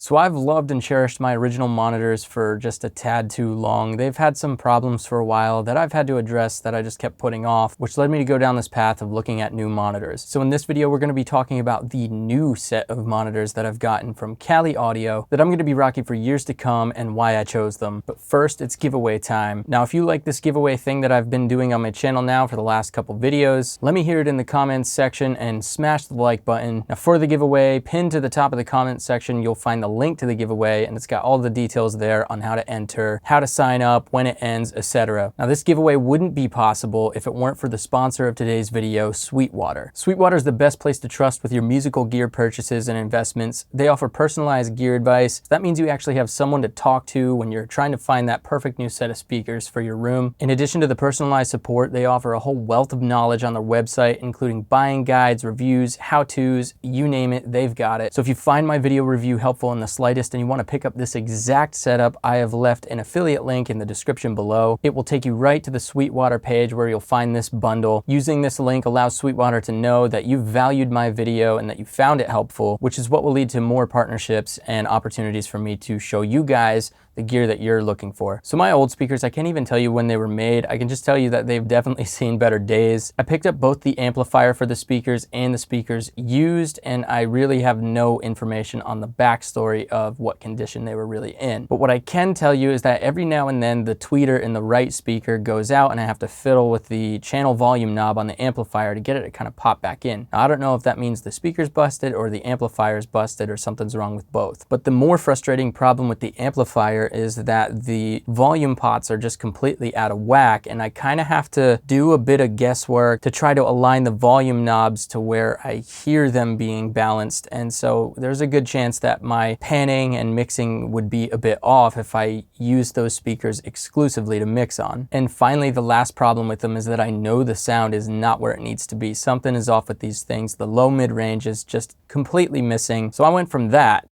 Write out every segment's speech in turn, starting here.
So I've loved and cherished my original monitors for just a tad too long. They've had some problems for a while that I've had to address that I just kept putting off, which led me to go down this path of looking at new monitors. So in this video, we're going to be talking about the new set of monitors that I've gotten from Kali Audio that I'm going to be rocking for years to come and why I chose them. But first, it's giveaway time. Now, if you like this giveaway thing that I've been doing on my channel now for the last couple videos, let me hear it in the comments section and smash the like button. Now for the giveaway, pinned to the top of the comments section, you'll find the link to the giveaway, and it's got all the details there on how to enter, how to sign up, when it ends, etc. Now this giveaway wouldn't be possible if it weren't for the sponsor of today's video, Sweetwater. Sweetwater is the best place to trust with your musical gear purchases and investments. They offer personalized gear advice. So that means you actually have someone to talk to when you're trying to find that perfect new set of speakers for your room. In addition to the personalized support, they offer a whole wealth of knowledge on their website, including buying guides, reviews, how-tos, you name it, they've got it. So if you find my video review helpful in the slightest and you want to pick up this exact setup, I have left an affiliate link in the description below. It will take you right to the Sweetwater page where you'll find this bundle. Using this link allows Sweetwater to know that you valued my video and that you found it helpful, which is what will lead to more partnerships and opportunities for me to show you guys the gear that you're looking for. So my old speakers, I can't even tell you when they were made. I can just tell you that they've definitely seen better days. I picked up both the amplifier for the speakers and the speakers used, and I really have no information on the backstory of what condition they were really in. But what I can tell you is that every now and then the tweeter in the right speaker goes out and I have to fiddle with the channel volume knob on the amplifier to get it to kind of pop back in. Now, I don't know if that means the speaker's busted or the amplifier's busted or something's wrong with both. But the more frustrating problem with the amplifier is that the volume pots are just completely out of whack, and I kind of have to do a bit of guesswork to try to align the volume knobs to where I hear them being balanced. And so there's a good chance that my panning and mixing would be a bit off if I use those speakers exclusively to mix on. And finally, the last problem with them is that I know the sound is not where it needs to be. Something is off with these things. The low mid range is just completely missing. So I went from that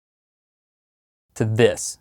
to this.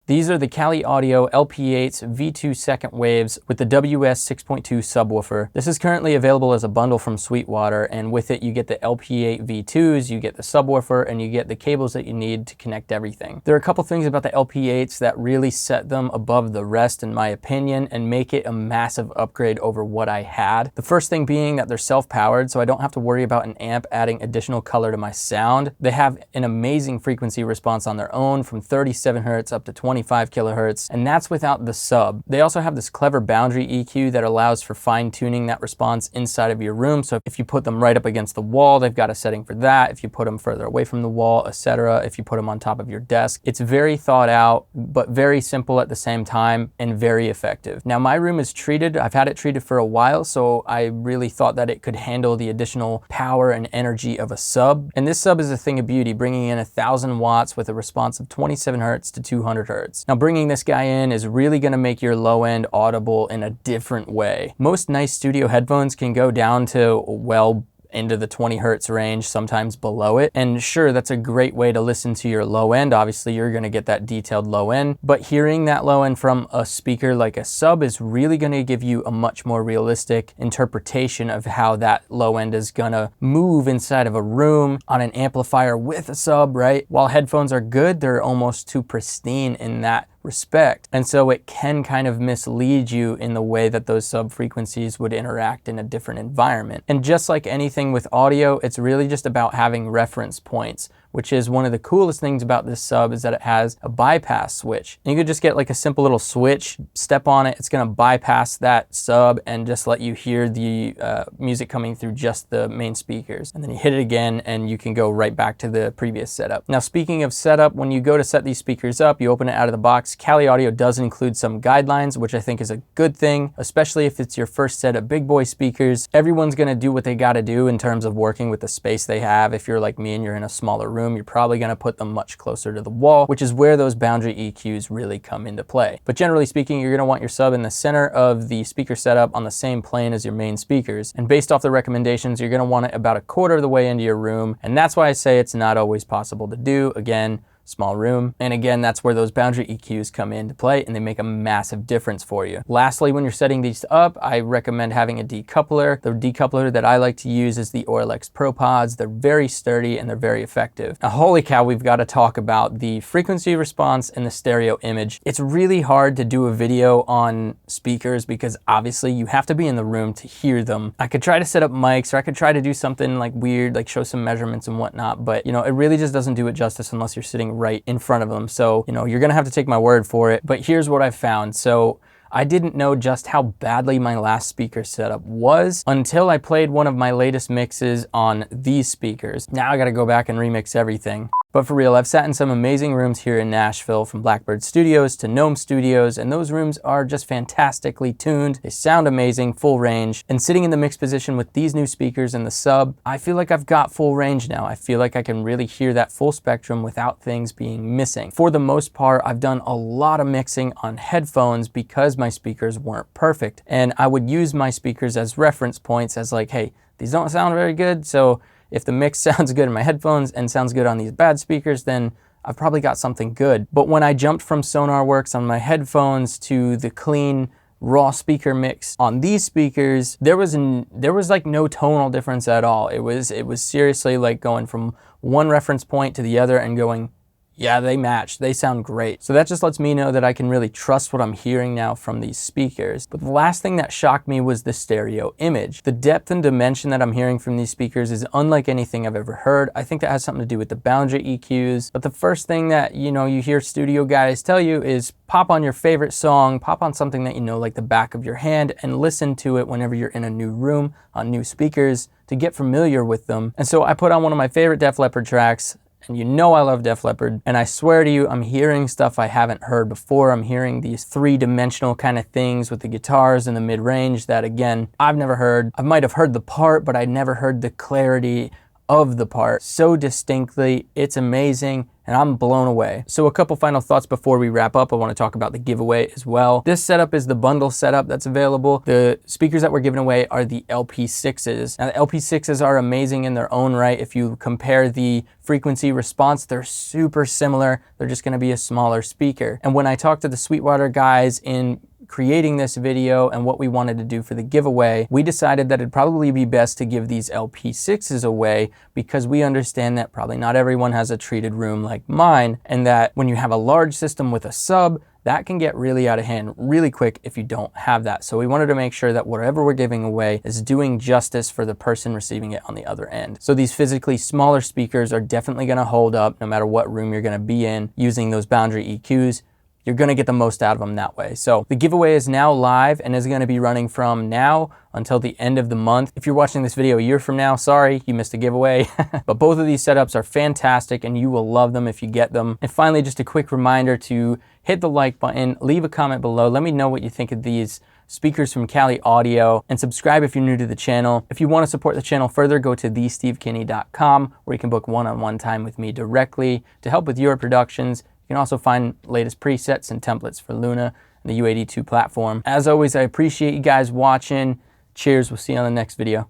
These are the Kali Audio LP-8's V2 second waves with the WS 6.2 subwoofer. This is currently available as a bundle from Sweetwater, and with it you get the LP-8 V2s, you get the subwoofer, and you get the cables that you need to connect everything. There are a couple things about the LP-8s that really set them above the rest in my opinion and make it a massive upgrade over what I had. The first thing being that they're self-powered, so I don't have to worry about an amp adding additional color to my sound. They have an amazing frequency response on their own, from 37 Hz up to 25 kilohertz, and that's without the sub. They also have this clever boundary EQ that allows for fine-tuning that response inside of your room. So if you put them right up against the wall, they've got a setting for that. If you put them further away from the wall, etc. If you put them on top of your desk, it's very thought out, but very simple at the same time and very effective. Now my room is treated. I've had it treated for a while, so I really thought that it could handle the additional power and energy of a sub. And this sub is a thing of beauty, bringing in 1,000 watts with a response of 27 Hz to 200 Hz. Now bringing this guy in is really going to make your low end audible in a different way. Most nice studio headphones can go down to, well, into the 20 Hertz range, sometimes below it. And sure, that's a great way to listen to your low end. Obviously, you're gonna get that detailed low end, but hearing that low end from a speaker like a sub is really gonna give you a much more realistic interpretation of how that low end is gonna move inside of a room on an amplifier with a sub, right? While headphones are good, they're almost too pristine in that respect. And so it can kind of mislead you in the way that those sub frequencies would interact in a different environment. And just like anything with audio, it's really just about having reference points, which is one of the coolest things about this sub, is that it has a bypass switch. And you could just get like a simple little switch, step on it, it's gonna bypass that sub and just let you hear the music coming through just the main speakers. And then you hit it again and you can go right back to the previous setup. Now, speaking of setup, when you go to set these speakers up, you open it out of the box. Kali Audio does include some guidelines, which I think is a good thing, especially if it's your first set of big boy speakers. Everyone's gonna do what they gotta do in terms of working with the space they have. If you're like me and you're in a smaller room, you're probably going to put them much closer to the wall, which is where those boundary EQs really come into play. But generally speaking, you're going to want your sub in the center of the speaker setup on the same plane as your main speakers. And based off the recommendations, you're going to want it about 1/4 of the way into your room. And that's why I say it's not always possible to do. Again, small room. And again, that's where those boundary EQs come into play, and they make a massive difference for you. Lastly, when you're setting these up, I recommend having a decoupler. The decoupler that I like to use is the Orlex Pro Pods. They're very sturdy and they're very effective. Now, holy cow, we've got to talk about the frequency response and the stereo image. It's really hard to do a video on speakers because obviously you have to be in the room to hear them. I could try to set up mics, or I could try to do something like weird, like show some measurements and whatnot, but you know, it really just doesn't do it justice unless you're sitting right in front of them. So, you know, you're gonna have to take my word for it. But here's what I found. So I didn't know just how badly my last speaker setup was until I played one of my latest mixes on these speakers. Now I gotta go back and remix everything. But for real, I've sat in some amazing rooms here in Nashville, from Blackbird Studios to Gnome Studios, and those rooms are just fantastically tuned. They sound amazing, full range. And sitting in the mix position with these new speakers in the sub, I feel like I've got full range now. I feel like I can really hear that full spectrum without things being missing. For the most part, I've done a lot of mixing on headphones because my speakers weren't perfect. And I would use my speakers as reference points, as like, hey, these don't sound very good, so if the mix sounds good in my headphones and sounds good on these bad speakers, then I've probably got something good. But when I jumped from SonarWorks on my headphones to the clean, raw speaker mix on these speakers, there was like no tonal difference at all. It was seriously like going from one reference point to the other and going, yeah, they match. They sound great. So that just lets me know that I can really trust what I'm hearing now from these speakers. But the last thing that shocked me was the stereo image. The depth and dimension that I'm hearing from these speakers is unlike anything I've ever heard. I think that has something to do with the boundary EQs. But the first thing that, you know, you hear studio guys tell you is pop on your favorite song, pop on something that you know like the back of your hand, and listen to it whenever you're in a new room on new speakers to get familiar with them. And so I put on one of my favorite Def Leppard tracks. And you know I love Def Leppard, and I swear to you, I'm hearing stuff I haven't heard before. I'm hearing these three-dimensional kind of things with the guitars in the mid-range that, again, I've never heard. I might have heard the part, but I never heard the clarity of the part so distinctly. It's amazing, and I'm blown away. So a couple final thoughts before we wrap up. I want to talk about the giveaway as well. This setup is the bundle setup that's available. The speakers that we're giving away are the LP-6s. Now the LP-6s are amazing in their own right. If you compare the frequency response, they're super similar. They're just going to be a smaller speaker. And when I talked to the Sweetwater guys in creating this video and what we wanted to do for the giveaway, we decided that it'd probably be best to give these LP-6s away because we understand that probably not everyone has a treated room like mine, and that when you have a large system with a sub, that can get really out of hand really quick if you don't have that. So we wanted to make sure that whatever we're giving away is doing justice for the person receiving it on the other end. So these physically smaller speakers are definitely going to hold up no matter what room you're going to be in using those boundary EQs. You're going to get the most out of them that way. So the giveaway is now live and is going to be running from now until the end of the month. If you're watching this video a year from now, sorry, you missed a giveaway. But both of these setups are fantastic and you will love them if you get them. And finally, just a quick reminder to hit the like button, leave a comment below. Let me know what you think of these speakers from Cali Audio, and subscribe if you're new to the channel. If you want to support the channel further, go to thestevekinney.com where you can book one-on-one time with me directly to help with your productions. You can also find latest presets and templates for Luna and the UAD 2 platform. As always, I appreciate you guys watching. Cheers, we'll see you on the next video.